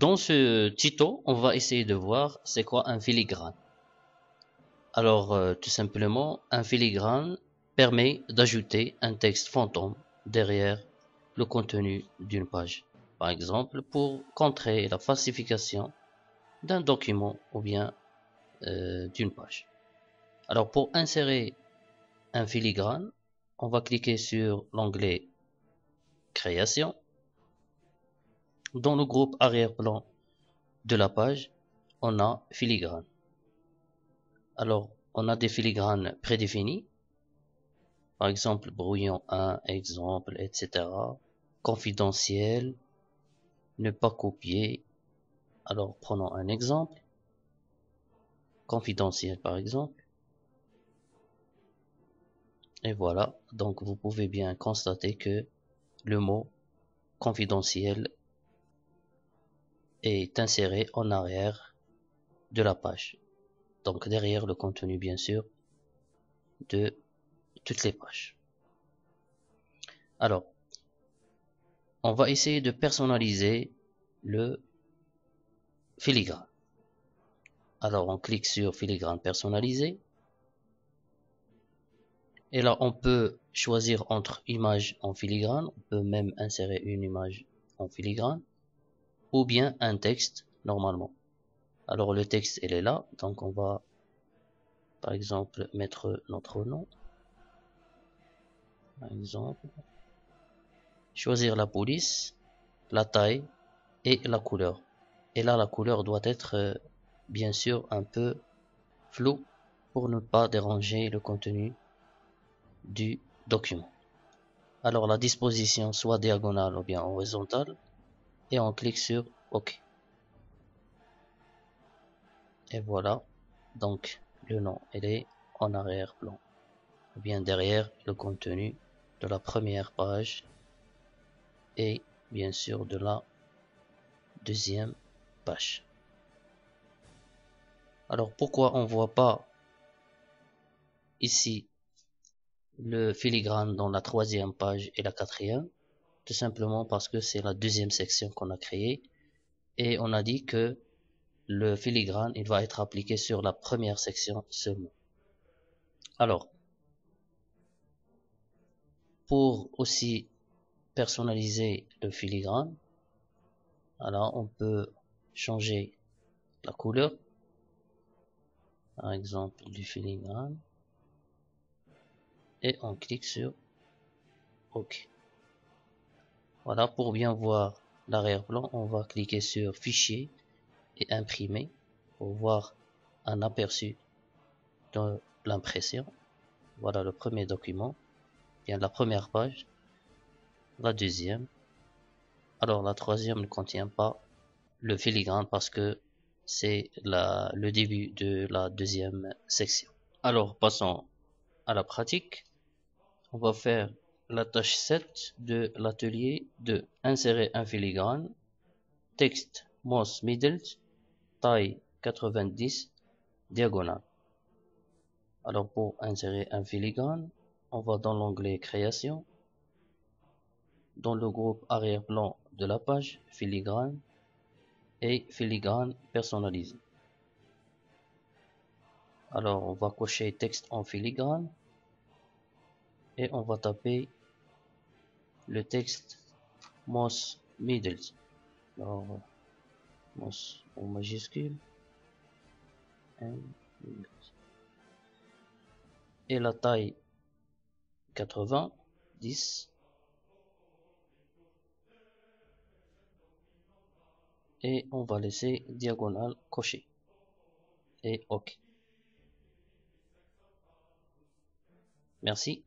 Dans ce tuto, on va essayer de voir c'est quoi un filigrane. Alors, tout simplement, un filigrane permet d'ajouter un texte fantôme derrière le contenu d'une page. Par exemple, pour contrer la falsification d'un document ou bien d'une page. Alors, pour insérer un filigrane, on va cliquer sur l'onglet Création. Dans le groupe arrière-plan de la page, on a filigrane. Alors, on a des filigranes prédéfinis, par exemple brouillon 1, exemple, etc. Confidentiel, ne pas copier. Alors, prenons un exemple. Confidentiel, par exemple. Et voilà, donc vous pouvez bien constater que le mot confidentiel est inséré en arrière de la page. Donc derrière le contenu, bien sûr, de toutes les pages. Alors, on va essayer de personnaliser le filigrane. Alors, on clique sur filigrane personnalisé. Et là, on peut choisir entre image en filigrane. On peut même insérer une image en filigrane. Ou bien un texte, normalement. Alors, le texte, il est là. Donc, on va, par exemple, mettre notre nom. Par exemple. Choisir la police, la taille et la couleur. Et là, la couleur doit être, bien sûr, un peu floue pour ne pas déranger le contenu du document. Alors la disposition soit diagonale ou bien horizontale et on clique sur OK. Et voilà, donc le nom il est en arrière-plan ou bien derrière le contenu de la première page et bien sûr de la deuxième page. Alors pourquoi on voit pas ici le filigrane dans la troisième page et la quatrième? Tout simplement parce que c'est la deuxième section qu'on a créée et on a dit que le filigrane il va être appliqué sur la première section seulement. Alors, pour aussi personnaliser le filigrane, alors on peut changer la couleur, par exemple du filigrane, et on clique sur OK. Voilà, pour bien voir l'arrière-plan, on va cliquer sur Fichier et Imprimer pour voir un aperçu de l'impression. Voilà le premier document, bien la première page, la deuxième. Alors la troisième ne contient pas le filigrane parce que c'est le début de la deuxième section. Alors passons à la pratique. On va faire la tâche 7 de l'atelier 2. Insérer un filigrane. Texte Moss Middle, taille 90, diagonale. Alors pour insérer un filigrane, on va dans l'onglet Création, dans le groupe arrière-plan de la page, filigrane et filigrane personnalisé. Alors on va cocher texte en filigrane et on va taper le texte Moss Middle. Alors Moss en majuscule et la taille 80, 10 et on va laisser diagonale cochée et OK. Merci.